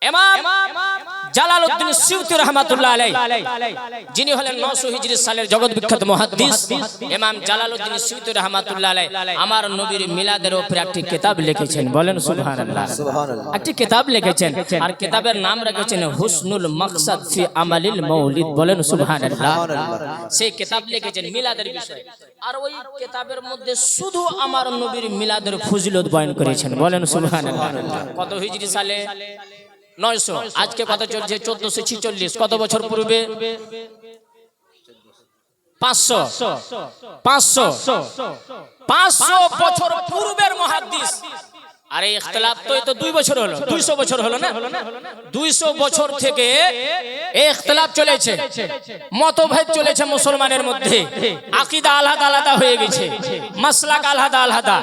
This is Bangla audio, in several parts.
ইমাম জালালউদ্দিন সিউতি রাহমাতুল্লাহ আলাইহি, যিনি হলেন 900 হিজরি সালের জগৎ বিখ্যাত মুহাদ্দিস ইমাম জালালউদ্দিন সিউতি রাহমাতুল্লাহ আলাইহি আমার নবীর মিলাদের উপর একটি কিতাব লিখেছেন। বলেন সুবহানাল্লাহ। একটি কিতাব লিখেছেন, আর কিতাবের নাম রেখেছেন হুসনুল মাকসাদ ফি আমালিল মাউলিদ। বলেন সুবহানাল্লাহ। সেই কিতাব লিখেছেন মিলাদের বিষয়ে, আর ওই কিতাবের মধ্যে শুধু আমার নবীর মিলাদের ফজিলত বয়ান করেছেন। বলেন সুবহানাল্লাহ। কত হিজরি সালে? 900। আজকে কত চলছে? 1446। কত বছর পূর্বে? 500 বছর পূর্বের মুহাদ্দিস। আরে ইখতিলাফ তো এই তো 2 বছর হলো, 200 বছর হলো না? 200 বছর থেকে এই ইখতিলাফ চলেছে, মতভেদ চলেছে মুসলমানের মধ্যে, আকীদা আলাদা আলাদা হয়ে গেছে, মাসলাক আলাদা আলাদা।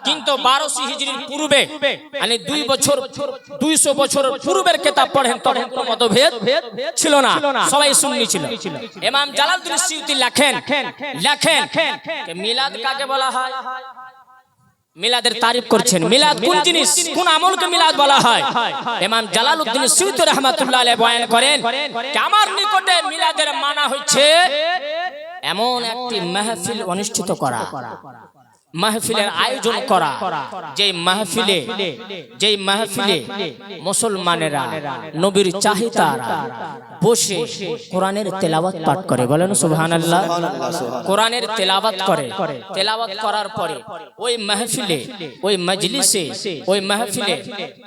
কিন্তু 1200 হিজরির পূর্বে মানে 200 বছর পূর্বের কিতাব পড়েন, তখন কোনো মতভেদ ছিল না, সবাই সুন্নি ছিল। ইমাম জালালউদ্দিন সিউতি লেখেন মিলাদ কাকে বলা হয়? মিলাদের তারিফ করছেন। মিলাদ কোন জিনিস, কোন আমলকে মিলাদ বলা হয়? ইমাম জালালউদ্দিন সিউতি রাহমাতুল্লাহ আলাইহি বয়ান করেন যে আমার নিকটে মিলাদের মানা হচ্ছে এমন একটি মাহফিল অনুষ্ঠিত করা, মাহফিলের আয়োজন করা, যেই মাহফিলে মুসলমানেরা নবীর চাহিদারা বসে কোরআনের তেলাওয়াত পাঠ করে। বলেন সুবহানাল্লাহ। কোরআনের তেলাওয়াত করে, তেলাওয়াত করার পরে ওই মাহফিলে, ওই মজলিসে, ওই মাহফিলে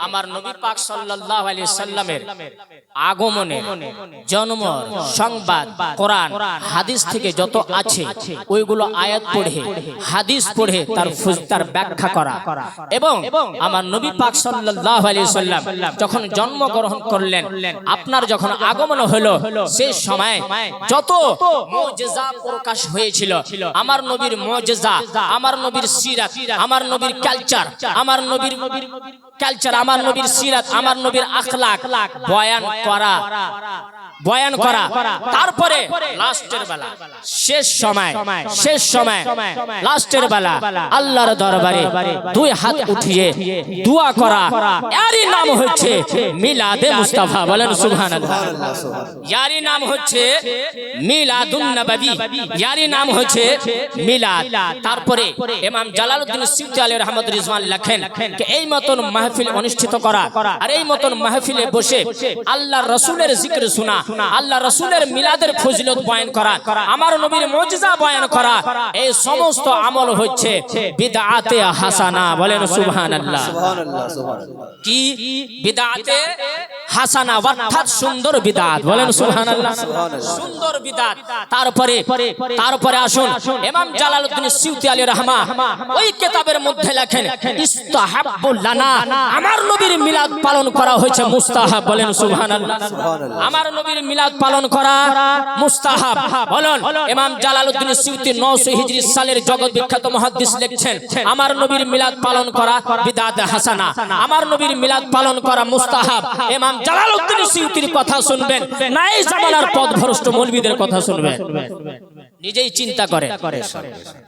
আমার নবী পাক সাল্লাল্লাহু আলাইহি সাল্লামের আগমনের, জন্মের সংবাদ, কোরআন হাদিস থেকে যত আছে ওইগুলো আয়াত পড়ে, হাদিস পড়ে তার ব্যাখ্যা করা। এবং আমার নবী পাক সাল্লাল্লাহু আলাইহি সাল্লাম যখন জন্মগ্রহণ করলেন, আপনার যখন আগমন হলো, সেই সময় যত মুজিজা প্রকাশ হয়েছিল, আমার নবীর মুজিজা, আমার নবীর সিরাত, আমার নবীর কালচার, আমার নবীর সিরাত, আমার নবীর আখলাক বয়ান করা। তারপরে লাস্টের বেলা, শেষ সময় লাস্টের বেলা আল্লাহর দরবারে 2 হাত উঠিয়ে দোয়া করা, এরই নাম হচ্ছে মিলাদে মুস্তাফা। বলেন সুবহানাল্লাহ। এরই নাম হচ্ছে মিলাদুন নববী, এরই নাম হচ্ছে মিলাদ। তারপরে ইমাম জালালউদ্দিন সিউতি আলাইহি রাহমাতুর রিজওয়ান লেখেন যে এই মতন মাহফিল অনুষ্ঠিত করা, আর এই মতন মাহফিলে বসে আল্লাহর রাসূলের জিকির শোনা, আল্লাহ রাসূলের মিলাদের ফজিলত বয়ান করা, আমার নবীর মুজিজা বয়ান করা, এই সমস্ত আমল হচ্ছে বিদআতে হাসানা। বলেন সুবহানাল্লাহ। কি বিদআতে হাসানা? অর্থাৎ সুন্দর বিদআত। বলেন সুবহানাল্লাহ। সুন্দর বিদআত। তারপরে আসুন ইমাম জালালউদ্দিন সিউতি আলাইহি রাহমা ওই কিতাবের মধ্যে লেখেন ইস্তাহাব্বুল লানা, আমার নবীর মিলাদ পালন করা হয়েছে মুস্তাহাব। বলেন সুবহানাল্লাহ। আমার নবীর মিলাদ পালন করা মুস্তাহাব। বলেন ইমাম জালালউদ্দিন সিউতি 900 হিজরি সালের জগৎ বিখ্যাত মুহাদ্দিস লিখছেন আমার নবীর মিলাদ পালন করা বিদআতে হাসানা, আমার নবীর মিলাদ পালন করা মুস্তাহাব। ইমাম জালালউদ্দিন সিউতির কথা শুনবেন না এই জামানার পথভ্রষ্ট মৌলবীদের কথা শুনবেন? নিজেই চিন্তা করে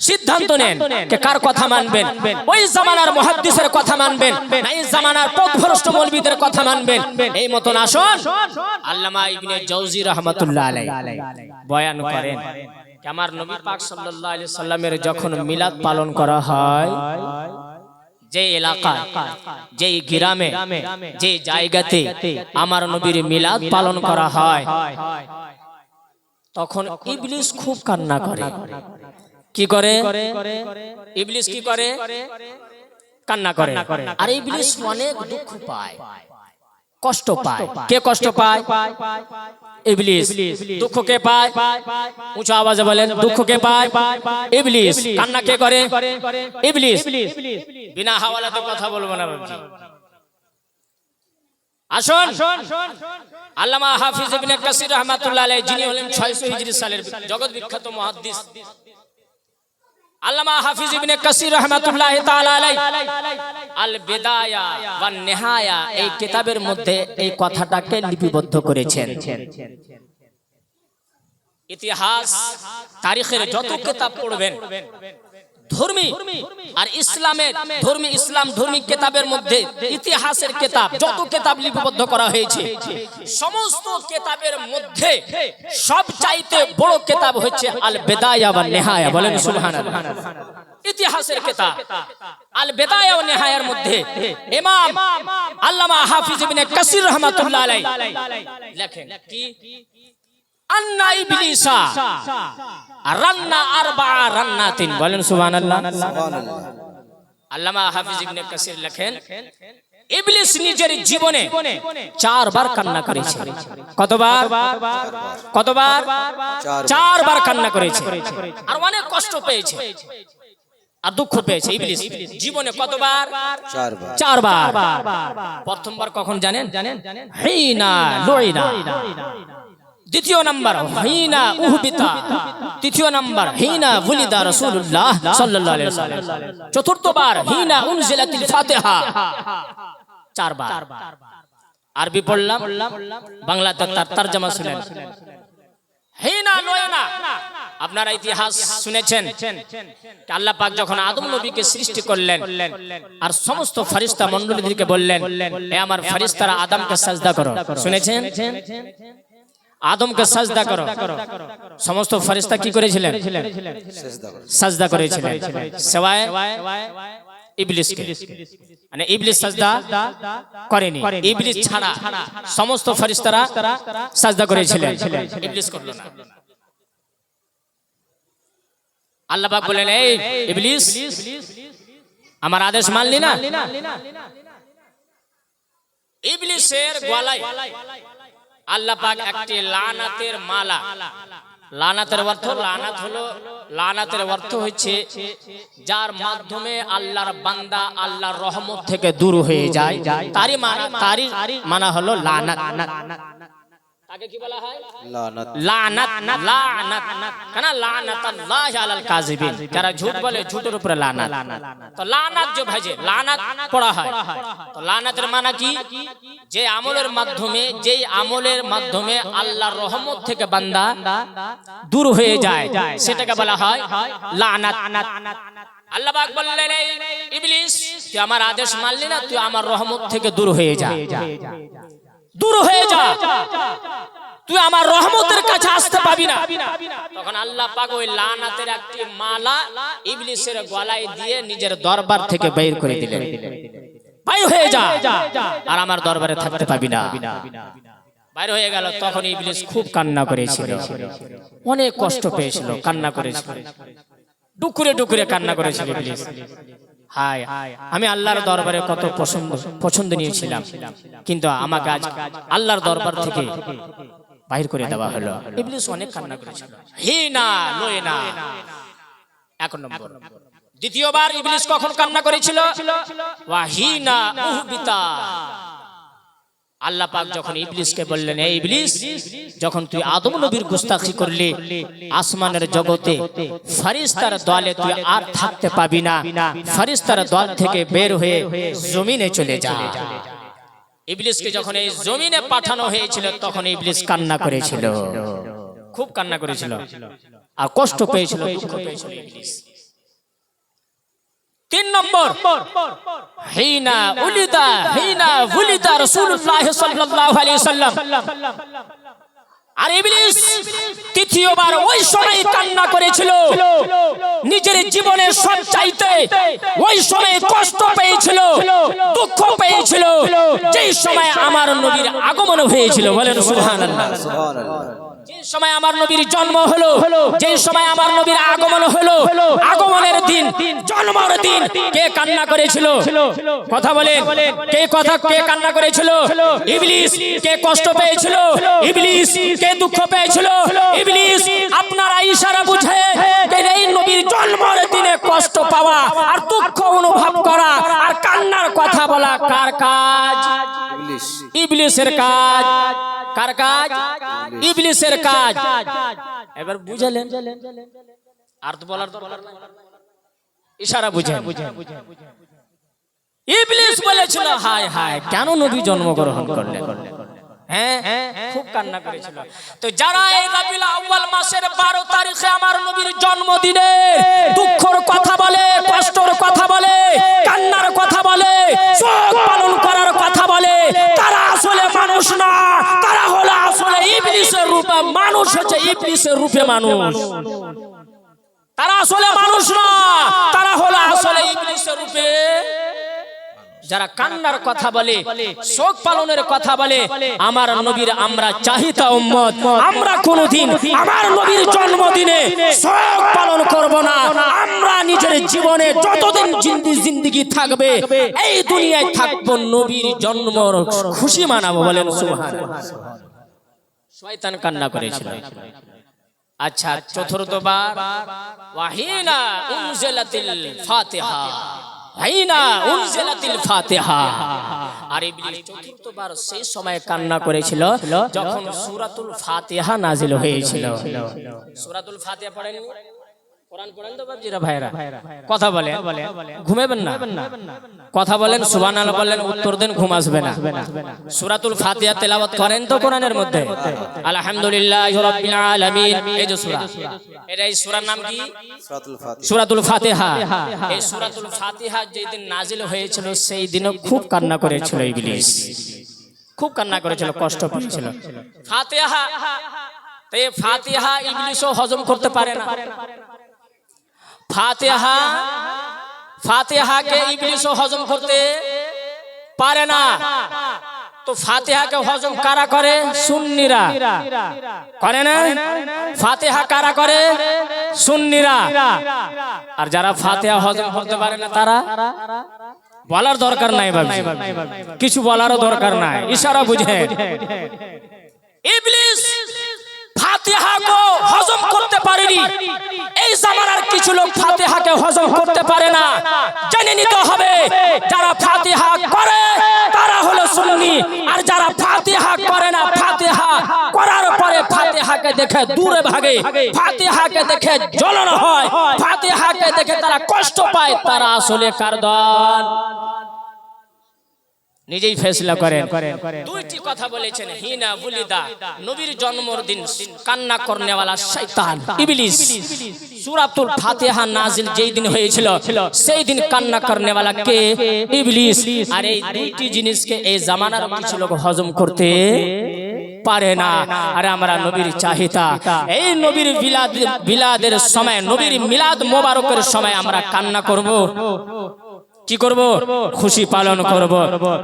সিদ্ধান্ত নেন যে কার কথা মানবেন, ওই জামানার মুহাদ্দিসের কথা মানবেন না এই জামানার পথভ্রষ্ট মৌলবীদের কথা মানবেন? এই মতন আসুন আল্লামা ইবনে জাওজি রাহমাতুল্লাহ আলাইহি বয়ান করেন যে আমার নবী পাক সাল্লাল্লাহু আলাইহি সাল্লামের যখন মিলাদ পালন করা হয়, যে এলাকা, যে গ্রামে, যে জায়গাতে আমার নবীর মিলাদ পালন করা হয়, তখন ইবলিস খুব কান্না করে। কি করে? ইবলিস কি করে? কান্না করে। আর ইবলিস অনেক দুঃখ পায়, কষ্ট পায়। কে কষ্ট পায়? ইবলিস। দুঃখ কে পায়? উঁচু আওয়াজে বলেন, দুঃখ কে পায়? ইবলিস। কান্না কে করে? ইবলিস। বিনা হাওয়ালাতে কথা বলবো না বাবজি। আসুন আল্লামা হাফিজ ইবনে কাসির রাহমাতুল্লাহ আলাইহি, যিনি হলেন 600 হিজরি সালের জগৎ বিখ্যাত মুহাদ্দিস, আল্লামা হাফিজ ইবনে কাসির রাহমাতুল্লাহি তাআলা আলাইহি আল বিদায়া ওয়ান নিহায়া এই কিতাবের মধ্যে এই কথাটাকে লিপিবদ্ধ করেছেন। ইতিহাস, তারিখের যত কিতাব পড়বেন ধর্মী আর ইসলামের ধর্মী ইসলাম ধর্মী কিতাবের মধ্যে ইতিহাসের কিতাব যত কিতাব লিপিবদ্ধ করা হয়েছে সমস্ত কিতাবের মধ্যে সবচাইতে বড় কিতাব হচ্ছে আল বিদায়া ওয়ান নিহায়া। বলেন সুবহানাল্লাহ। ইতিহাসের কিতাব আল বিদায়া ওয়ান নিহায়ার মধ্যে ইমাম আল্লামা হাফিজ ইবনে কাসির রাহমাতুল্লাহ আলাইহি লেখেন কি আন্না ইবলিসা রান্না আরবা রান্নাতিন। বলেন সুবহানাল্লাহ। আল্লামা হাফিজ ইবনে কাসির লেখেন ইবলিস নিজের জীবনে 4 বার কান্না করেছে। কতবার? কতবার? 4 বার কান্না করেছে আর অনেক কষ্ট পেয়েছে আর দুঃখ পেয়েছে। ইবলিস জীবনে কতবার? 4 বার। প্রথমবার কখন জানেন? হিনা লুইনা। দ্বিতীয় নাম্বার হিনা উহবিতা। তৃতীয় নাম্বার হিনা ওয়ালিদা রাসূলুল্লাহ সাল্লাল্লাহু আলাইহি ওয়াসাল্লাম। চতুর্থবার হিনা উনজিলাতিল ফাতিহা। 4 বার। আরবি পড়লাম, বাংলাতে তার তরজমা শুনেন। হিনা লুইনা আপনারা ইতিহাস শুনেছেন আল্লাহ পাক যখন আদম নবীকে সৃষ্টি করলেন আর সমস্ত ফেরেশতা মণ্ডলীদেরকে বললেন হে আমার ফেরেশতারা আদমকে সাজদা করো। শুনেছেন? আদমকে সাজদা করো। সমস্ত ফেরেশতা কি করেছিলেন? সাজদা করেছিলেন সিওয়ায় ইবলিসকে। মানে ইবলিস সাজদা করেনি। ইবলিস ছাড়া সমস্ত ফেরেশতারা সাজদা করেছিলেন, ইবলিস করল না। আল্লাহ পাক বলেন এই ইবলিস আমার আদেশ মানলি না? ইবলিসের গলায় আল্লাহ পাক একটি লানাতের মালা। লানাতের অর্থ লানাতের অর্থ হচ্ছে যার মাধ্যমে আল্লাহর বান্দা আল্লাহর রহমত থেকে দূর হয়ে যায় তারই মানা হলো লানাত। তাকে কি বলা হয়? লানাত। লানাত লানাত কানা লানাতুল্লাহি আলাল কাযিবিন। যারা ঝুট বলে ঝুটের উপরে লানাত। তো লানাত যে ভাজে লানাত পড়া হয়। তো লানাতের মানা কি? যে আমলের মাধ্যমে আল্লাহর রহমত থেকে বান্দা দূর হয়ে যায় সেটাকে বলা হয় লানাত। আল্লাহ পাক বললেন এই ইবলিস তুই আমার আদেশ মানলি না, তুই আমার রহমত থেকে দূর হয়ে যা। দূর হয়ে যা, তুই আমার রহমতের কাছে আসতে পাবি না। তখন আল্লাহ পাক ওই লানাতের একটি মালা ইবলিসের গলায় দিয়ে নিজের দরবার থেকে বের করে দিলেন। বাইর হয়ে যা, আর আমার দরবারে থাকতে পাবি না। বাইর হয়ে গেল। তখন ইবলিস খুব কান্না করেছিল, অনেক কষ্ট পেয়েছিল, কান্না করেছিল, ডুকুরে ডুকুরে কান্না করেছিল ইবলিস। হায় আমি আল্লাহর দরবারে কত পছন্দ নিয়েছিলাম, কিন্তু আমাকে আজ আল্লাহর দরবার থেকে বাহির করে দেওয়া হলো। ইবলিস অনেক কান্না করেছিল। হিনা লয়না 1 নম্বর। দ্বিতীয়বার ইবলিস কখন কান্না করেছিল? ওয়াহিনা উহবিতা। আল্লাহ পাক যখন ইবলিসকে বললেন এই ইবলিস যখন তুই আদম নবীর গুস্তাখি করলি আসমানের জগতে ফেরেশতার দলে তুই আর থাকতে পাবি না, ফেরেশতার দল থেকে বের হয়ে জমিনে চলে যা। ইবলিসকে যখন এই জমিনে পাঠানো হয়েছিল তখন ইবলিস কান্না করেছিল, খুব কান্না করেছিল আর কষ্ট পেয়েছিল, দুঃখ পেয়েছিল ইবলিস। 3 নম্বর হিনা উলিদা রাসূলুল্লাহ সাল্লাল্লাহু আলাইহি ওয়াসাল্লাম। আর ইবলিস তৃতীয়বার ওই সময় কান্না করেছিল, নিজের জীবনের সবচাইতে ওই সময় কষ্ট পেয়েছিল, দুঃখ পেয়েছিল যেই সময় আমার নবীর আগমন হয়েছিল। বলেন সুবহানাল্লাহ। যে সময় আমার নবীর জন্ম হলো, যে সময় আমার নবীর আগমন হলো, আগমনের দিন, জন্মের দিন কে কান্না করেছিল? কথা বলেন, কে কান্না করেছিল? ইবলিস। কে কষ্ট পেয়েছিল? ইবলিস। কে দুঃখ পেয়েছিল? ইবলিস। আপনারা ইশারা বুঝে এই নবীর জন্মের দিনে কষ্ট পাওয়া আর দুঃখ অনুভব করা আর কান্নার কথা বলা কার কাজ? ইবলিসের কাজ। কার কাজ? ইবলিসের কাজ। এবার বুঝলেন? আর তো বলার ইশারা বুঝে। ইবলিস বলেছিল হায় হায় কেন নবী জন্মগ্রহণ করলেন? হ্যাঁ খুব কান্না করেছিল। তো যারা এই রবিউল আউয়াল মাসের 12 তারিখে আমার নবীর জন্মদিনে দুঃখের কথা বলে, কষ্টের কথা বলে, কান্নার কথা বলে, শোক পালন করার কথা বলে, তারা আসলে মানুষ না, তারা হলো আসলে ইবলিসের রূপে মানুষ, হচ্ছে ইবলিসের রূপে মানুষ। তারা আসলে মানুষ না, তারা হলো আসলে ইবলিসের রূপে। যারা কান্নার কথা বলে, শোক পালনের কথা বলে, আমার নবীর আমরা চাহিতা উম্মত, আমরা কোনদিন আমার নবীর জন্মদিনে শোক পালন করব না। আমরা নিজের জীবনে যতদিন জিন্দেগি থাকবে এই দুনিয়ায় থাকবো, নবীর জন্ম খুশি মানাবো। বলেন সুবহানাল্লাহ। শয়তান কান্না করেছিল। আচ্ছা, চতুর্থবার ওয়াহিনা উনজিলাতিল ফাতিহা, হাইনা উনজিলাতিল ফাতিহা। আর ইবলিস চতুর্থবার সেই সময় কান্না করেছিল যখন সূরাতুল ফাতিহা নাজিল হয়েছিল। সূরাতুল ফাতিহা পড়েন, কোরআন পড়েন তো বাবজিরা ভাইরা? কথা বলেন, ঘুমাবেন না? কথা বলেন, সুবহানাল্লাহ বলেন, উত্তর দেন, ঘুম আসবে না। সূরাতুল ফাতিহা তেলাওয়াত করেন তো কোরআনের মধ্যে? আলহামদুলিল্লাহি রাব্বিল আলামিন। এই যে সূরা, এই সূরার নাম কি? সূরাতুল ফাতিহা। এই সূরাতুল ফাতিহা যেদিন নাজিল হয়েছিল সেই দিনও খুব কান্না করেছিল ইবলিস, খুব কান্না করেছিল, কষ্ট পেয়েছিল। ফাতিহা, তো এই ফাতিহা ইবলিসও হজম করতে পারে না। ফাতিহাকে ইবলিসও হজম করতে পারে না। তো ফাতিহাকে হজম কারা করে? সুন্নিরা করে না? ফাতিহা কারা করে? সুন্নিরা। আর যারা ফাতিহা হজম করতে পারে না তারা, বলার দরকার নাই বাবজি, কিছু বলারও দরকার নাই, ইশারা বুঝে। ইবলিস ফাতিহাকে হজম করতে পারেনি। এই জামানার কিছু লোক ফাতিহাকে হজম করতে পারে না। জেনে নিতে হবে, যারা ফাতিহা করে তারা হলো সুন্নি, আর যারা ফাতিহা করে না, ফাতিহা করার পরে ফাতিহাকে দেখে দূরে ভাগে, ফাতিহাকে দেখে জ্বলন হয়, ফাতিহাকে দেখে তারা কষ্ট পায়, তারা আসলে কার দল? নিজেই ফেসলা করেন। দুইটি কথা বলেছেন, হিনা বুলিদা, নবীর জন্মদিন কান্না করনেওয়ালা শয়তান ইবলিস। সূরাতুল ফাতিহা নাজিল যেই দিন হয়েছিল সেই দিন কান্না করনেওয়ালা কে? ইবলিস। আর এই দুইটি জিনিসকে এই জামানার কিছু লোক হজম করতে পারে না। আর আমরা নবীর চাহিদা, এই নবীর বিলাদের সময়, নবীর মিলাদ মোবারকের সময় আমরা কান্না করব, কি করব? খুশি পালন করব।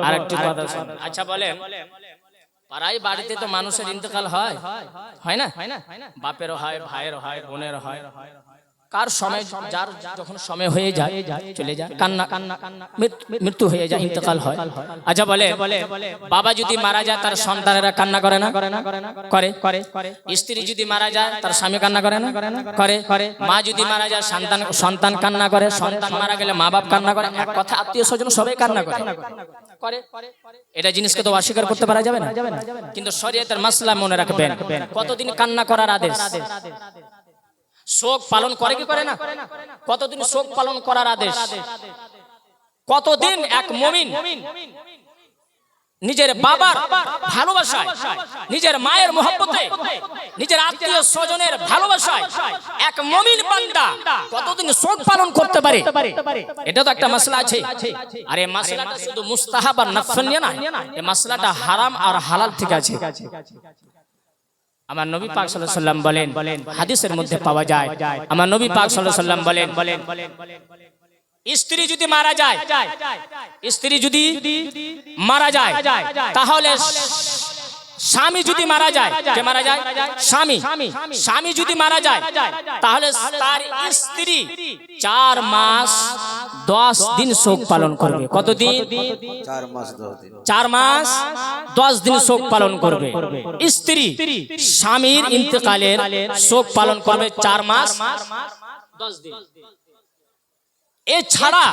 আর একটি কথা শুনুন। আচ্ছা বলেন, পাড়ায় বাড়িতে তো মানুষের ইন্তেকাল হয়, হয় না? বাপেরও হয়, ভাইয়েরও হয়, বোনেরও হয়। কার সময়, যার যখন সময় হয়ে যায় চলে যায়, কান্না মৃত্যু হয়ে যায়, ইন্তেকাল হয়। আচ্ছা বলে, বাবা যদি মারা যায় তার সন্তানেরা কান্না করে না? করে। স্ত্রী যদি মারা যায় তার স্বামী কান্না করে না? করে। মা যদি মারা যায় সন্তান কান্না করে, সন্তান মারা গেলে মা বাপ কান্না করে, এক কথা আত্মীয় স্বজন সবাই কান্না করে। এটা জিনিসকে তো অস্বীকার করতে পারা যাবে না। কিন্তু শরীয়তের মাসলা মনে রাখবেন, কতদিন কান্না করার আদেশ? শোক পালন করে কি করে না? কতদিন শোক পালন করার আদেশ? কতদিন এক মুমিন নিজের বাবার ভালোবাসায়, নিজের মায়ের মহব্বতে, নিজের আত্মীয় স্বজনের ভালোবাসায় এক মুমিন বান্দা কতদিন শোক পালন করতে পারে? এটা তো একটা মাসলা আছে। আর এই মাসলাটা শুধু মুস্তাহাব আর নফলিয়া না, এই মাসলাটা হারাম আর হালাল ঠিক আছে। আমার নবী পাক সাল্লাল্লাহু আলাইহি ওয়াসাল্লাম বলেন, হাদিসের মধ্যে পাওয়া যায়, আমার নবী পাক সাল্লাল্লাহু আলাইহি ওয়াসাল্লাম বলেন, স্ত্রী যদি মারা যায়, স্ত্রী যদি মারা যায়, তাহলে স্বামী যদি মারা যায়, কে মারা যায়? স্বামী যদি মারা যায় তাহলে তার স্ত্রী 4 মাস 10 দিন শোক পালন করবে। কতদিন? 4 মাস 10 দিন শোক পালন করবে। স্ত্রী স্বামীর ইন্তেকালের শোক পালন করবে 4 মাস 10 দিন। এছাড়া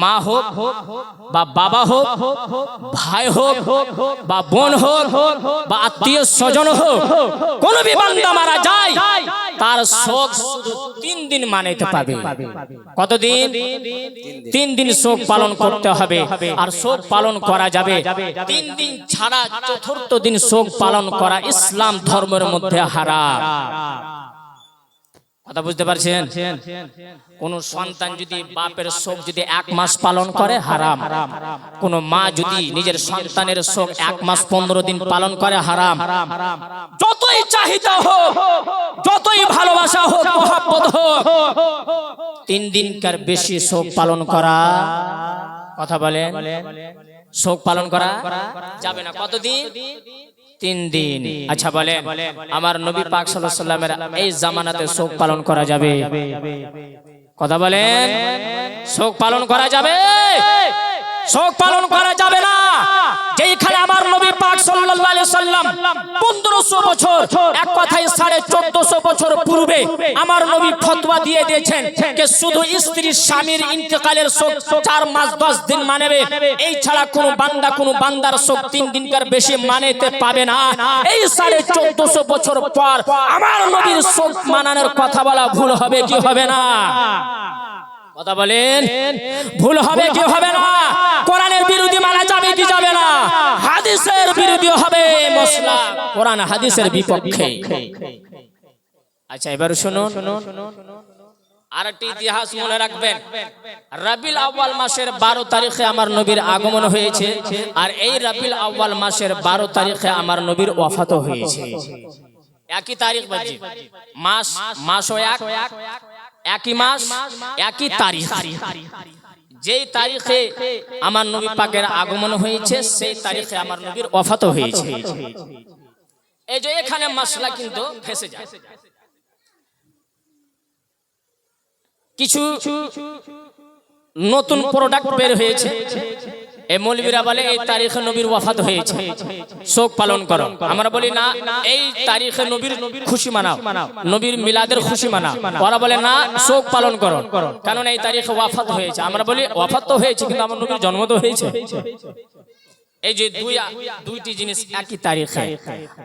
মা হোক বা বাবা হোক, ভাই হোক বা বোন হোক বা আত্মীয় স্বজন হোক, কোন বান্দা মারা যায় তার শোক শুধু 3 দিন মানাইতে পাবে। কতদিন? 3 দিন শোক পালন করতে হবে। আর শোক পালন করা যাবে 3 দিন ছাড়া। চতুর্থ দিন শোক পালন করা ইসলাম ধর্মের মধ্যে হারাম। কথা বুঝতে পারছেন? কোন সন্তান যদি বাপের শোক যদি 1 মাস পালন করে হারাম। কোন মা যদি নিজের সন্তানের শোক 1 মাস 15 দিন পালন করে হারাম। যতই চাহিদা হোক, যতই ভালোবাসা হোক, মহব্বত হোক, 3 দিনকার বেশি শোক পালন করা, কথা বলেন, শোক পালন করা যাবে না। কতদিন? 3 দিন। আচ্ছা বলেন, আমার নবী পাক সাল্লাল্লাহু আলাইহি ওয়াসাল্লামের এই জামানাতে শোক পালন করা যাবে? কথা বলেন, শোক পালন করা যাবে? শোক পালন করা যাবে না। যেখানে আমার নবী পাক সাল্লাল্লাহু আলাইহি ওয়াসাল্লাম 1500 বছর, এক কথায় 1450 বছর পূর্বে আমার নবী ফতোয়া দিয়ে দিয়েছেন যে শুধু স্ত্রী স্বামীর ইন্তেকালের শোক 4 মাস 10 দিন মানাবে। এই ছাড়া কোনো বান্দা কোনো বান্দার শোক 3 দিনকার বেশি মানাতে পাবে না। এই 1450 বছর পর আমার নবীর শোক মানানোর কথা বলা ভুল হবে কি হবে না? কথা বলেন, ভুল হবে কি হবে না? কোরআনের বিরোধী মানা যাবে কি যাবে না? হাদিসের বিরোধী হবে মশলা, কোরআন হাদিসের বিপক্ষে। আচ্ছা এবার শুনুন, আরেকটি ইতিহাস মনে রাখবেন। রবিউল আউয়াল মাসের 12 তারিখে আমার নবীর আগমন হয়েছে, আর এই রবিউল আউয়াল মাসের 12 তারিখে আমার নবীর ওয়াফাত হয়েছে। একই তারিখ বাজি, মাসও একই মাস, একই তারিখ। যেই তারিখে আমার নবী পাকের আগমন হয়েছে সেই তারিখে আমার নবীর ওয়াফাত হয়েছে। এই যে এখানে মাসলা কিন্তু ফেসে যায়। কিছু নতুন প্রোডাক্ট বের হয়েছে, এই মৌলবীরা বলে এই তারিখে নবীর ওয়াফাত হয়েছে, শোক পালন করো। আমরা বলি না, এই তারিখে নবীর খুশি মানাও, নবীর মিলাদের খুশি মানাও। ওরা বলে না, শোক পালন করো, কারণ এই তারিখে ওয়াফাত হয়েছে। আমরা বলি ওয়াফাত তো হয়েছে, কিন্তু আমার নবীর জন্ম তো হয়েছে। এই যে দুইটি জিনিস একই তারিখে,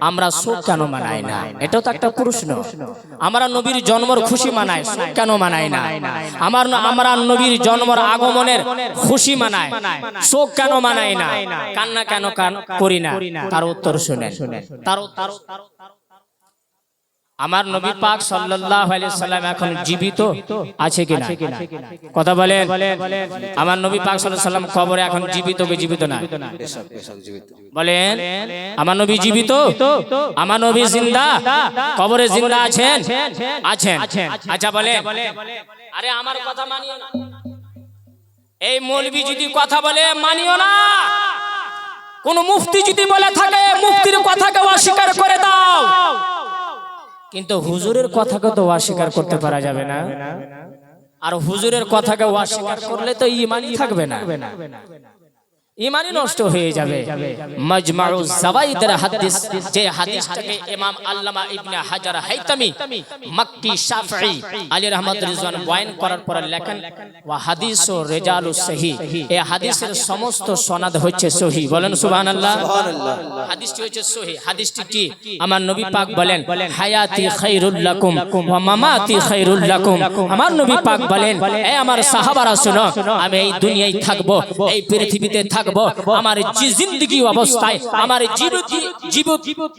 আমরা শোক কেন মানাই না? এটাও তো একটা প্রশ্ন। আমরা নবীর জন্মের খুশি মানাই, শোক কেন মানাই না? আমরা নবীর জন্মের আগমনের খুশি মানাই, শোক কেন মানাই না? কান্না কেন করি না? তার উত্তর শুনেন। আমার নবী পাক সাল্লাল্লাহু আলাইহি সাল্লাম এখন জীবিত আছে কিনা? কথা বলেন, আমার নবী পাক সাল্লাল্লাহু আলাইহি সাল্লাম কবরে এখন জীবিত কি জীবিত না? বলেন, আমার নবী জীবিত? আমার নবী জিন্দা? কবরে জিন্দা আছেন? আছেন। আচ্ছা বলেন, আরে আমার কথা মানিও না। এই মৌলবী যদি কথা বলে মানিও না। কোন মুফতি যদি বলে থাকে মুফতির কথাকে অস্বীকার করে দাও, কিন্তু হুজুরের কথাকে তো অস্বীকার করতে পারা যাবে না। আর হুজুরের কথাকে অস্বীকার করলে তো ঈমানই থাকবে না, ঈমানই নষ্ট হয়ে যাবে। মাজমাউজ যাওয়াইদের হাদিস, যে হাদিসটাকে ইমাম আল্লামা ইবনে হাজার হাইতামি মক্কি শাফঈ আলী রহমত রিজওয়ান বয়ান করার পর লেখেন ওয়া হাদিসু রিজালুস সহিহ, এই হাদিসের সমস্ত সনদ হচ্ছে সহিহ। বলেন সুবহানাল্লাহ। হাদিসটি হচ্ছে সহিহ। হাদিসটি কি? আমার নবী পাক বলেন হায়াতি খায়রুল লাকুম ওয়া মামাতি খায়রুল লাকুম। আমার নবী পাক বলেন, এই আমার সাহাবারা শুনো, আমি এই দুনিয়ায় থাকবো, এই পৃথিবীতে থাকবো, আমার জিন্দেগি অবস্থায়, আমার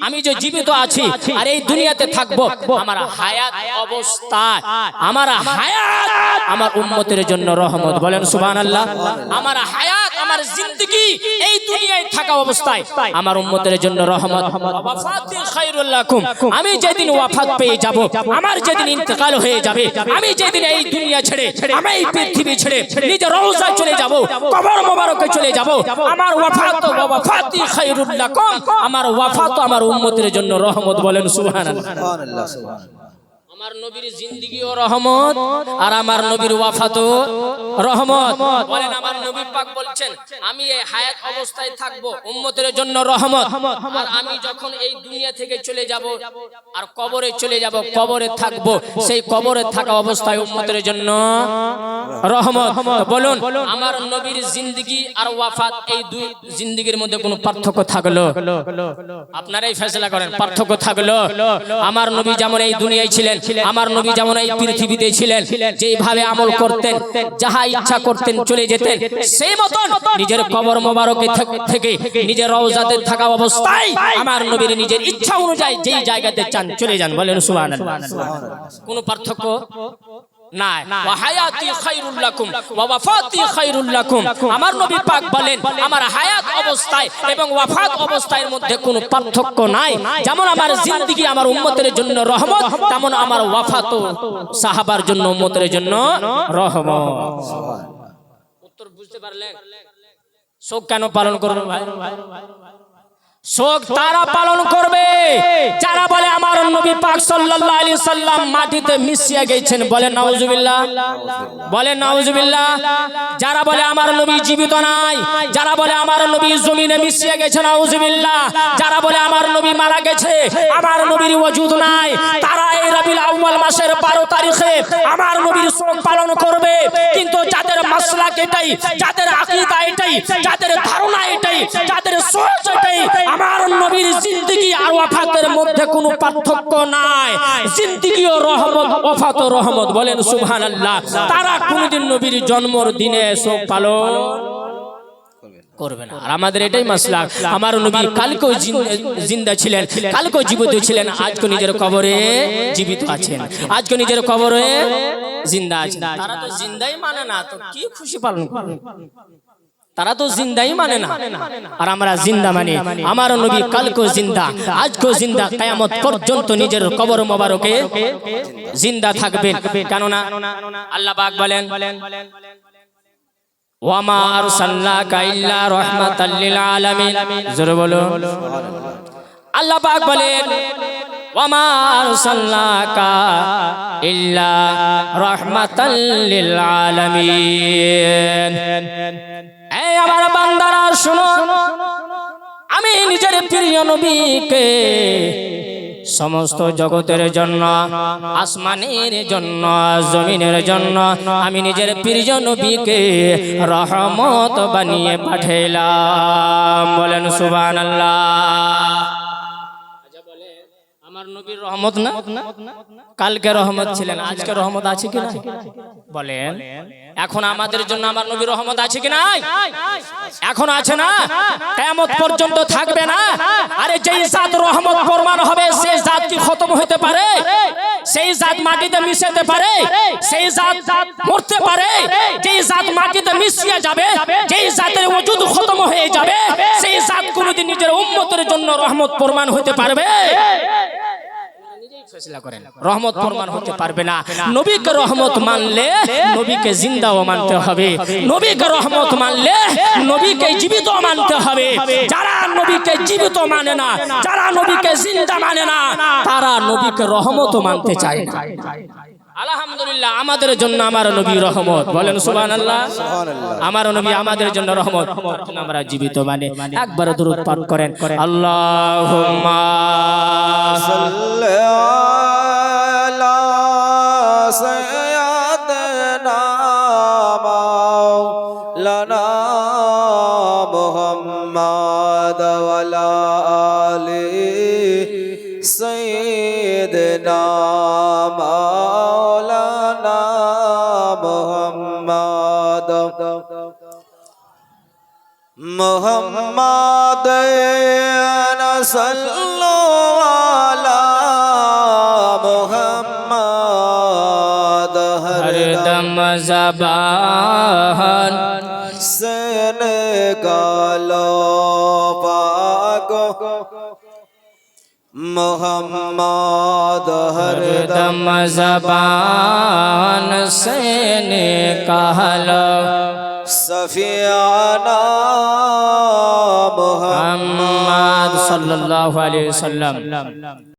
আমি যে জীবিত আছি আর এই দুনিয়াতে থাকবো, আমার হায়াত অবস্থায়, আমার হায়াত আমার উম্মতের জন্য রহমত। বলেন সুবহানাল্লাহ। আমার হায়াত, আমার জিন্দেগি এই দুনিয়ায় থাকা অবস্থায় আমার উম্মতের জন্য রহমত। ওয়াফাতি খায়রুল লাকুম, আমি যেদিন ওয়াফাত পেয়ে যাব, আমার যেদিন ইন্তেকাল হয়ে যাবে, আমি যেদিন এই দুনিয়া ছেড়ে, আমি এই পৃথিবী ছেড়ে নিজের রওজায় চলে যাব, কবর মোবারকে চলে যাব, আমার ওয়াফাত ওয়াফাতি খায়রুল লাকুম, আমার ওয়াফাত আমার উম্মতের জন্য রহমত। বলেন সুবহানাল্লাহ। আমার নবীর জিন্দেগিও রহমত আর আমার নবীর ওয়াফাতও রহমত। বলেন আমার নবী পাক বলছেন আমি এই হায়াত অবস্থায় থাকব উম্মতের জন্য রহমত, আর আমি যখন এই দুনিয়া থেকে চলে যাব আর কবরে চলে যাব, কবরে থাকব, সেই কবরে থাকা অবস্থায় উম্মতের জন্য রহমত। বলুন আমার নবীর জিন্দেগি আর ওয়াফাত এই দুই জিন্দেগির মধ্যে কোনো পার্থক্য থাকলো? আপনারাই ফয়সালা করেন, পার্থক্য থাকলো? আমার নবী যেমন এই দুনিয়ায় ছিলেন, আমার নবী যেমন এই পৃথিবীতে ছিলেন, যেভাবে আমল করতেন, যাহা ইচ্ছা করতেন চলে যেতেন, সেই মতন নিজের কবর মোবারকে থেকে নিজের রওজাতে থাকা অবস্থায় আমার নবীর নিজের ইচ্ছা অনুযায়ী যেই জায়গাতে চান চলে যান। বলেন সুবহানাল্লাহ। কোনো পার্থক্য নাই। ওয়া হায়াতি খায়রুল লাকুম ওয়া ওয়াফাতি খায়রুল লাকুম। আমার নবী পাক বলেন আমার হায়াত অবস্থায় এবং ওয়াফাত অবস্থার মধ্যে কোনো পার্থক্য নাই। যেমন আমার জিন্দেগি আমার উম্মতের জন্য রহমত, তেমন আমার ওয়াফাতও সাহাবার জন্য উম্মতের জন্য রহমত। উত্তর বুঝতে পারলেন? শোক কেন পালন করবে ভাই? শোক তারা পালন করবে যারা বলে আমার নবী পাক সাল্লাল্লাহু আলাইহি সাল্লাম মাটিতে মিশিয়ে গেছেন। বলে নাউজুবিল্লাহ, বলে নাউজুবিল্লাহ। যারা বলে আমার নবী জীবিত নাই, যারা বলে আমার নবী জমিনে মিশিয়ে গেছে, নাউজুবিল্লাহ। যারা বলে আমার নবী মারা গেছে, আমার নবীর ওজুদ নাই, তারা এই রবিউল আউয়াল মাসের 12 তারিখে আমার নবীর শোক পালন করবে। কিন্তু যাদের মাসলাক এটাই, যাদের আকীদা এটাই, যাদের ধারণা এটাই, যাদের সোচ এটাই, আমার নবীর জিন্দেগি আর ওয়াফাতের মধ্যে কোনো পার্থক্য নাই, জিন্দেগিও রহমত ওয়াফাতও রহমত। বলেন সুবহানাল্লাহ। তারা কোনদিন নবীর জন্মদিনে শোক পালন করবে না। আর আমাদের এটাই মাসলাক। আমার নবী কালকেও জিন্দা ছিলেন, কালকেও জীবিত ছিলেন, আজকে নিজের কবরে জীবিত আছেন, আজকে নিজের কবরে জিন্দা আছেন। তারা তো জিন্দাই মানে না, তো কি খুশি পালন করবে? তারা তো জিন্দাই মানে না, আর আমরা জিন্দা মানি। আমার নবী কালকেও জিন্দা, আজকেও জিন্দা, কিয়ামত পর্যন্ত নিজের কবর মোবারকে জিন্দা থাকবেন। কেননা আল্লাহ পাক বলেন ওয়ামা আরসালনাকা ইল্লা রাহমাতাল লিল আলামিন। জোরে বলো। আল্লাহ পাক বলেন ওয়ামা আরসালনাকা ইল্লা রাহমাতাল লিল আলামিন। এই আমার বান্দারা শোনো, আমি নিজের প্রিয় নবীকে সমস্ত জগতের জন্য, আসমানের জন্য, জমিনের জন্য আমি নিজের প্রিয় নবীকে রহমত বানিয়ে পাঠাইলাম। বলেন সুবহানাল্লাহ। আমার নবীর রহমত না, কালকে রহমত ছিলেন, আজকে রহমত আছে কি না? বলেন এখন আমাদের জন্য আমার নবীর রহমত আছে কি নাই? এখন আছে না, কিয়ামত পর্যন্ত থাকবে না। আরে যেই জাত রহমত প্রমাণ হবে সেই জাত কি খতম হতে পারে? সেই জাত মাটিতে মিশাতে পারে? সেই জাত মরতে পারে? যেই জাত মাটিতে মিশিয়ে যাবে, যেই জাতের ওজুদ খতম হয়ে যাবে, সেই জাত কোনদিন নিজের উম্মতের জন্য রহমত প্রমাণ হতে পারবে? রহমত প্রমাণ হতে পারবে না। নবীকে রহমত মানলে নবীকে জিন্দাও মানতে হবে, নবীকে রহমত মানলে নবীকে জীবিত মানতে হবে। যারা নবীকে জীবিত মানে না, যারা নবীকে জিন্দা মানে না, তারা নবীকে রহমত মানতে চায় না। আলহামদুলিল্লাহ আমাদের জন্য আমার নবী রহমত। বলেন সুবহানাল্লাহ। আমার নবী আমাদের জন্য রহমত, আমরা জীবিত মানে। একবার দুরূদ পাঠ করেন, আল্লাহুম্মা সাল্লি আলা সাইয়্যিদিনা মাওলানা মুহাম্মদ ওয়া আলা আলি সাইয়্যিদিনা মুহাম্মদ সাল্লাল্লাহু আলা মুহাম্মদ হরদম জবান সনে গালো পাক মুহাম্মদ হরদম জবান সনে কাহলো সফিয়ানা মুহাম্মদ সাল্লাল্লাহু আলাইহি ওয়াসাল্লাম।